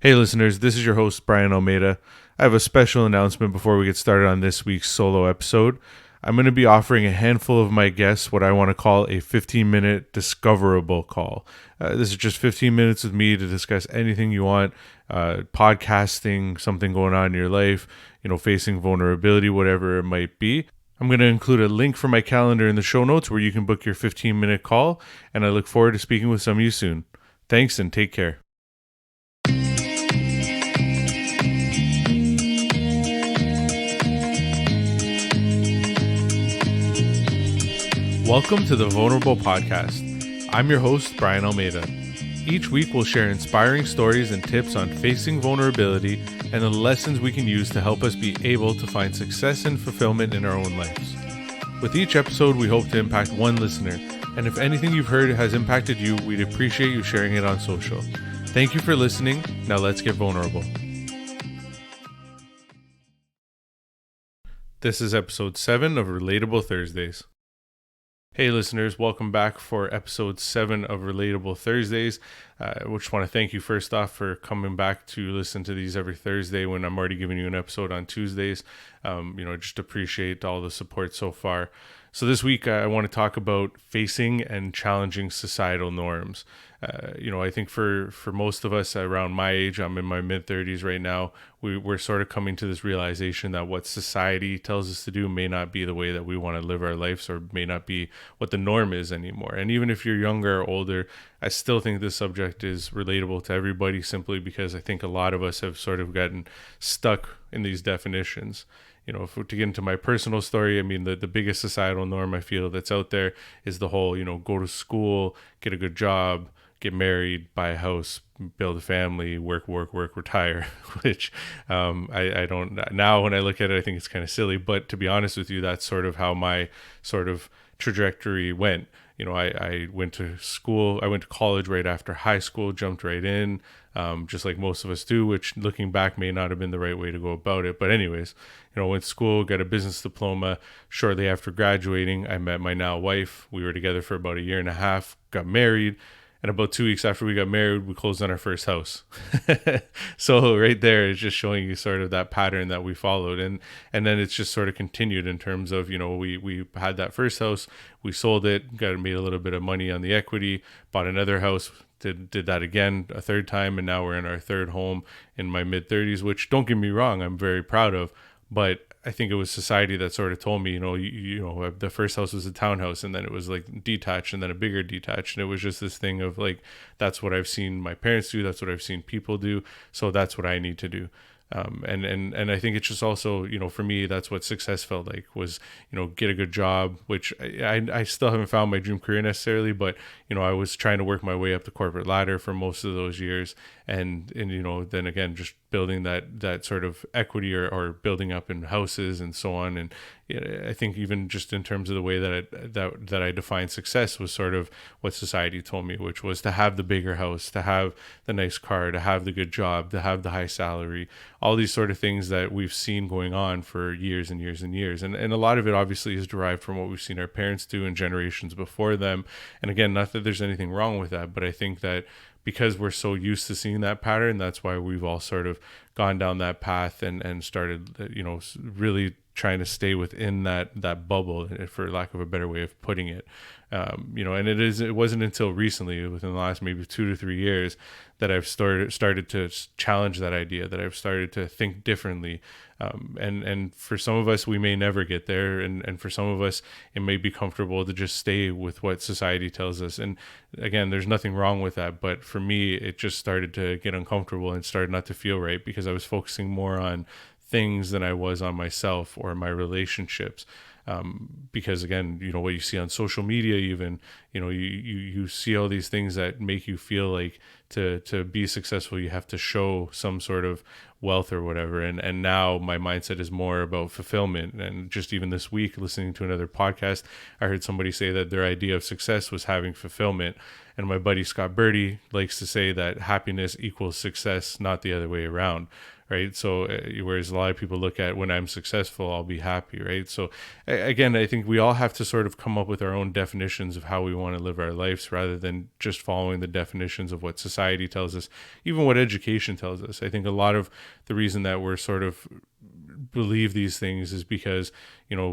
Hey listeners, this is your host Brian Almeida. I have a special announcement before we get started on this week's solo episode. I'm going to be offering a handful of my guests what I want to call a 15-minute discoverable call. This is just 15 minutes with me to discuss anything you want, podcasting, something going on in your life, facing vulnerability, whatever it might be. I'm going to include a link for my calendar in the show notes where you can book your 15-minute call, and I look forward to speaking with some of you soon. Thanks and take care. Welcome to the Vulnerable Podcast. I'm your host, Brian Almeida. Each week we'll share inspiring stories and tips on facing vulnerability and the lessons we can use to help us be able to find success and fulfillment in our own lives. With each episode, we hope to impact one listener, and if anything you've heard has impacted you, we'd appreciate you sharing it on social. Thank you for listening. Now let's get vulnerable. This is episode 7 of RelatABLE Thursdays. Hey listeners, welcome back for episode 7 of RelatABLE Thursdays. I just want to thank you first off for coming back to listen to these every Thursday when I'm already giving you an episode on Tuesdays. Just appreciate all the support so far. So this week I want to talk about facing and challenging societal norms. I think for most of us around my age, I'm in my mid-30s right now, we're sort of coming to this realization that what society tells us to do may not be the way that we want to live our lives, or may not be what the norm is anymore. And even if you're younger or older, I still think this subject is relatable to everybody, simply because I think a lot of us have sort of gotten stuck in these definitions. To get into my personal story, I mean, the biggest societal norm I feel that's out there is the whole, go to school, get a good job, get married, buy a house, build a family, work, retire, which I don't, now when I look at it, I think it's kind of silly. But to be honest with you, that's sort of how my sort of trajectory went. I went to school, I went to college right after high school, jumped right in, just like most of us do, which looking back may not have been the right way to go about it. But anyways, went to school, got a business diploma. Shortly after graduating, I met my now wife. We were together for about a year and a half, got married. And about 2 weeks after we got married, we closed on our first house. So right there is just showing you sort of that pattern that we followed. And then it's just sort of continued in terms of, we had that first house, we sold it, made a little bit of money on the equity, bought another house, did that again a third time. And now we're in our third home in my mid-30s, which, don't get me wrong, I'm very proud of. But I think it was society that sort of told me, the first house was a townhouse, and then it was like detached, and then a bigger detached. And it was just this thing of like, that's what I've seen my parents do. That's what I've seen people do. So that's what I need to do. And I think it's just also, for me, that's what success felt like, was, get a good job, which I still haven't found my dream career necessarily, but, I was trying to work my way up the corporate ladder for most of those years. And then again, just building that sort of equity or building up in houses and so on. And I think even just in terms of the way that I define success was sort of what society told me, which was to have the bigger house, to have the nice car, to have the good job, to have the high salary, all these sort of things that we've seen going on for years and years and years. And a lot of it obviously is derived from what we've seen our parents do and generations before them. And again, not that there's anything wrong with that, but I think that because we're so used to seeing that pattern, that's why we've all sort of gone down that path and started, really trying to stay within that bubble, for lack of a better way of putting it. And it wasn't until recently, within the last maybe 2 to 3 years, that I've started to challenge that idea, that I've started to think differently. And for some of us, we may never get there. And for some of us, it may be comfortable to just stay with what society tells us. And again, there's nothing wrong with that. But for me, it just started to get uncomfortable and started not to feel right, because I was focusing more on things than I was on myself or my relationships. Because again, what you see on social media, even, you see all these things that make you feel like to be successful, you have to show some sort of wealth or whatever. And now my mindset is more about fulfillment. And just even this week, listening to another podcast, I heard somebody say that their idea of success was having fulfillment. And my buddy Scott Birdie likes to say that happiness equals success, not the other way around. right? So whereas a lot of people look at when I'm successful, I'll be happy, right? So again, I think we all have to sort of come up with our own definitions of how we want to live our lives rather than just following the definitions of what society tells us, even what education tells us. I think a lot of the reason that we're sort of believe these things is because,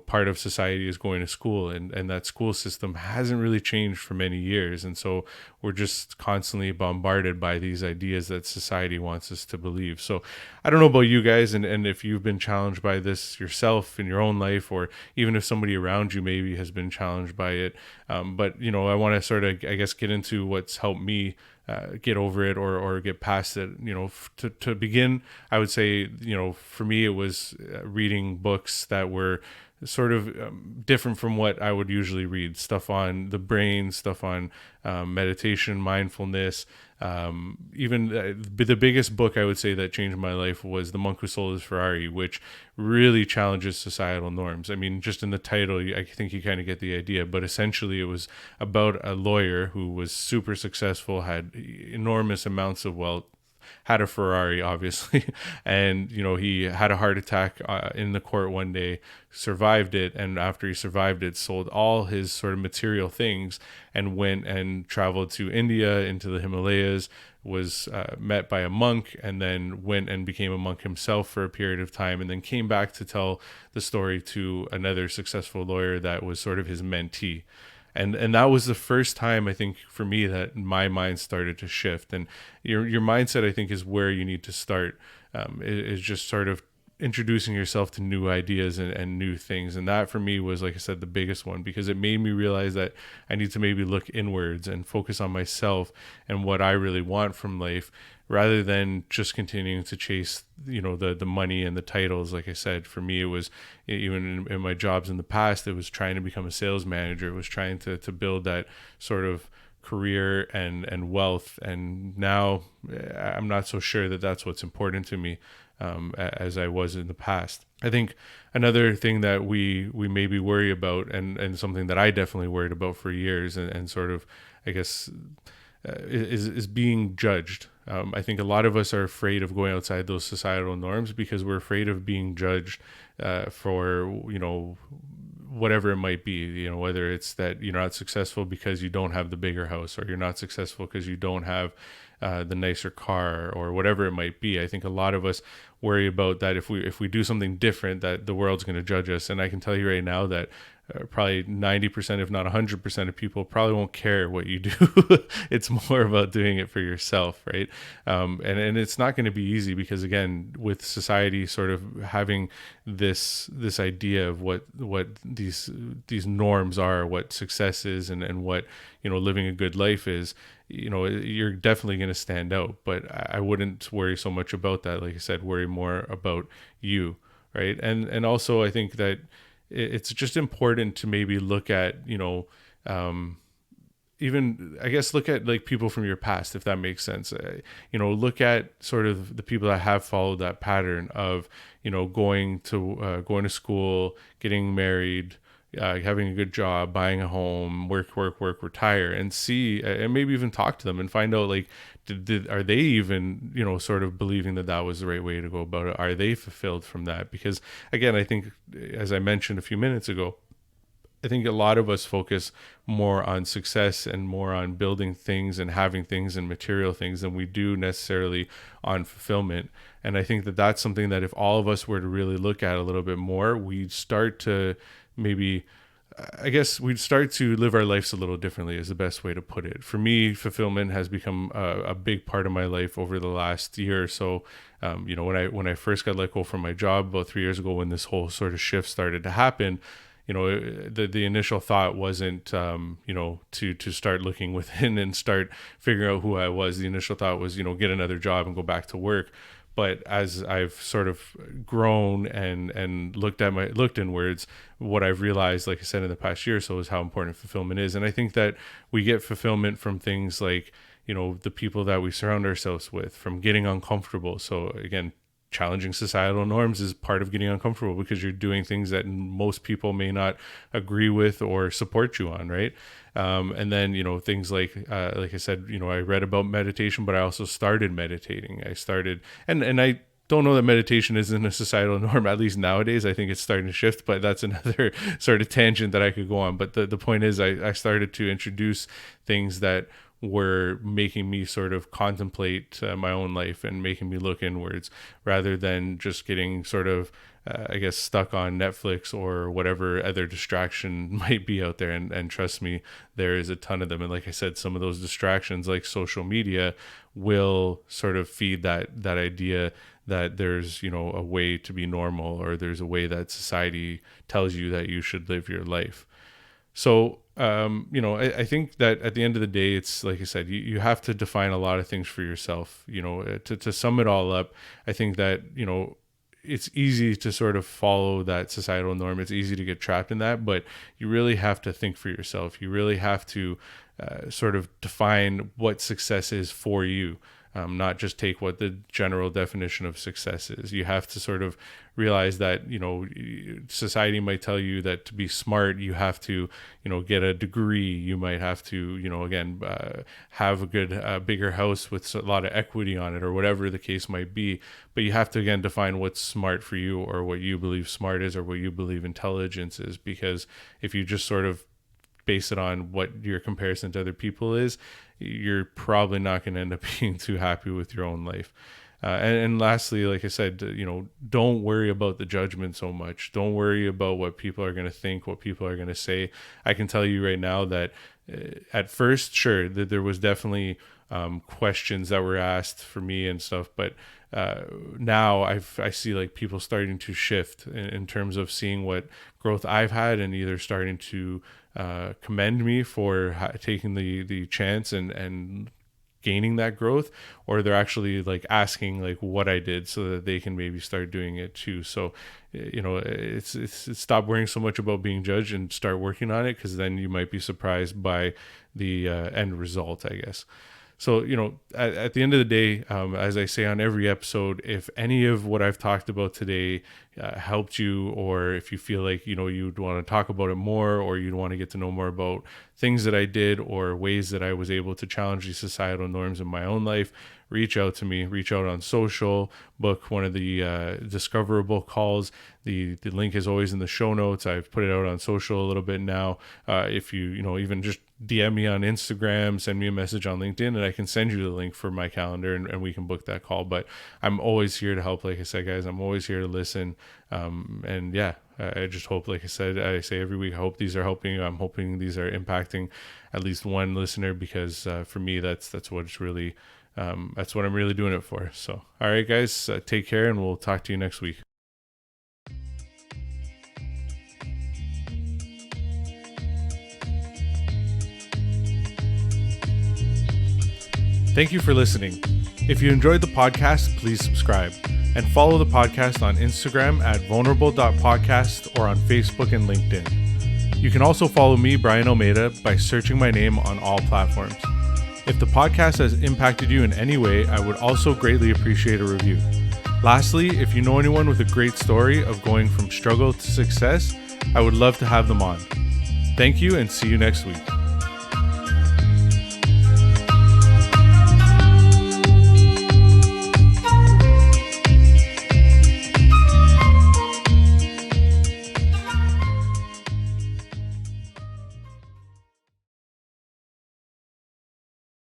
part of society is going to school, and that school system hasn't really changed for many years. And so we're just constantly bombarded by these ideas that society wants us to believe. So I don't know about you guys, and if you've been challenged by this yourself in your own life, or even if somebody around you maybe has been challenged by it. But I want to sort of, I guess, get into what's helped me get over it or get past it. To begin, I would say, for me, it was reading books that were sort of different from what I would usually read. Stuff on the brain, stuff on meditation, mindfulness. Even the biggest book I would say that changed my life was The Monk Who Sold His Ferrari, which really challenges societal norms. I mean, just in the title, I think you kind of get the idea, but essentially it was about a lawyer who was super successful, had enormous amounts of wealth, had a Ferrari, obviously, and he had a heart attack in the court one day, survived it, and after he survived it, sold all his sort of material things and went and traveled to India, into the Himalayas, was met by a monk, and then went and became a monk himself for a period of time, and then came back to tell the story to another successful lawyer that was sort of his mentee. And that was the first time, I think, for me, that my mind started to shift. And your mindset, I think, is where you need to start. Is just sort of introducing yourself to new ideas and new things. And that for me was, like I said, the biggest one, because it made me realize that I need to maybe look inwards and focus on myself and what I really want from life, rather than just continuing to chase, the money and the titles. Like I said, for me, it was, even in my jobs in the past, it was trying to become a sales manager. It was trying to build that sort of career and wealth. And now I'm not so sure that that's what's important to me as I was in the past. I think another thing that we maybe worry about, and something that I definitely worried about for years, and sort of, I guess, is being judged. I think a lot of us are afraid of going outside those societal norms because we're afraid of being judged for, whatever it might be, whether it's that you're not successful because you don't have the bigger house, or you're not successful because you don't have the nicer car, or whatever it might be. I think a lot of us worry about that if we do something different, that the world's going to judge us. And I can tell you right now that probably 90%, if not 100% of people probably won't care what you do. It's more about doing it for yourself, right? And it's not going to be easy, because again, with society sort of having this idea of what these norms are, what success is, and what living a good life is, you're definitely going to stand out. But I wouldn't worry so much about that. Like I said, worry more about you, right? And also, I think that it's just important to maybe look at, even, I guess, look at like people from your past, if that makes sense. Look at sort of the people that have followed that pattern of, going to school, getting married, having a good job, buying a home, work, retire, and see, and maybe even talk to them and find out, like, are they even, sort of believing that was the right way to go about it? Are they fulfilled from that? Because again, I think, as I mentioned a few minutes ago, I think a lot of us focus more on success and more on building things and having things and material things than we do necessarily on fulfillment. And I think that that's something that if all of us were to really look at a little bit more, we'd start to maybe, I guess, we'd start to live our lives a little differently, is the best way to put it. For me, fulfillment has become a big part of my life over the last year or so. When I first got let go from my job about 3 years ago, when this whole sort of shift started to happen, the initial thought wasn't, to start looking within and start figuring out who I was. The initial thought was, get another job and go back to work. But as I've sort of grown and looked inwards, what I've realized, like I said, in the past year or so, is how important fulfillment is. And I think that we get fulfillment from things like, the people that we surround ourselves with, from getting uncomfortable. So again, challenging societal norms is part of getting uncomfortable, because you're doing things that most people may not agree with or support you on, right? And then, things like I said, I read about meditation, but I also started meditating. I started, and I don't know that meditation isn't a societal norm, at least nowadays. I think it's starting to shift, but that's another sort of tangent that I could go on. But the point is, I started to introduce things that were making me sort of contemplate my own life and making me look inwards rather than just getting sort of I guess stuck on Netflix or whatever other distraction might be out there. And trust me, there is a ton of them. And like I said, some of those distractions like social media will sort of feed that idea that there's, a way to be normal, or there's a way that society tells you that you should live your life. So, I think that at the end of the day, it's like I said, you have to define a lot of things for yourself. To sum it all up, I think that, it's easy to sort of follow that societal norm. It's easy to get trapped in that, but you really have to think for yourself. You really have to sort of define what success is for you. Not just take what the general definition of success is. You have to sort of realize that, society might tell you that to be smart, you have to, get a degree. You might have to, have a good, bigger house with a lot of equity on it, or whatever the case might be. But you have to, again, define what's smart for you, or what you believe smart is, or what you believe intelligence is. Because if you just sort of base it on what your comparison to other people is, you're probably not going to end up being too happy with your own life. And lastly, like I said, don't worry about the judgment so much. Don't worry about what people are going to think, what people are going to say. I can tell you right now that at first, sure, that there was definitely questions that were asked for me and stuff, but now I see like people starting to shift in terms of seeing what growth I've had, and either starting to commend me for taking the chance and gaining that growth, or they're actually like asking like what I did so that they can maybe start doing it too. So it's stop worrying so much about being judged and start working on it, because then you might be surprised by the end result, I guess. So, at the end of the day, as I say on every episode, if any of what I've talked about today helped you, or if you feel like, you'd want to talk about it more, or you'd want to get to know more about things that I did, or ways that I was able to challenge these societal norms in my own life, reach out to me, reach out on social, book one of the discoverable calls. The link is always in the show notes. I've put it out on social a little bit now. If you, even just DM me on Instagram, send me a message on LinkedIn, and I can send you the link for my calendar, and we can book that call. But I'm always here to help. Like I said, guys, I'm always here to listen. And yeah, I just hope, like I said, I say every week, I hope these are helping you. I'm hoping these are impacting at least one listener, because for me, that's what it's really, that's what I'm really doing it for. So, all right, guys, take care, and we'll talk to you next week. Thank you for listening. If you enjoyed the podcast, please subscribe and follow the podcast on Instagram at vulnerable.podcast, or on Facebook and LinkedIn. You can also follow me, Brian Almeida, by searching my name on all platforms. If the podcast has impacted you in any way, I would also greatly appreciate a review. Lastly, if you know anyone with a great story of going from struggle to success, I would love to have them on. Thank you, and see you next week.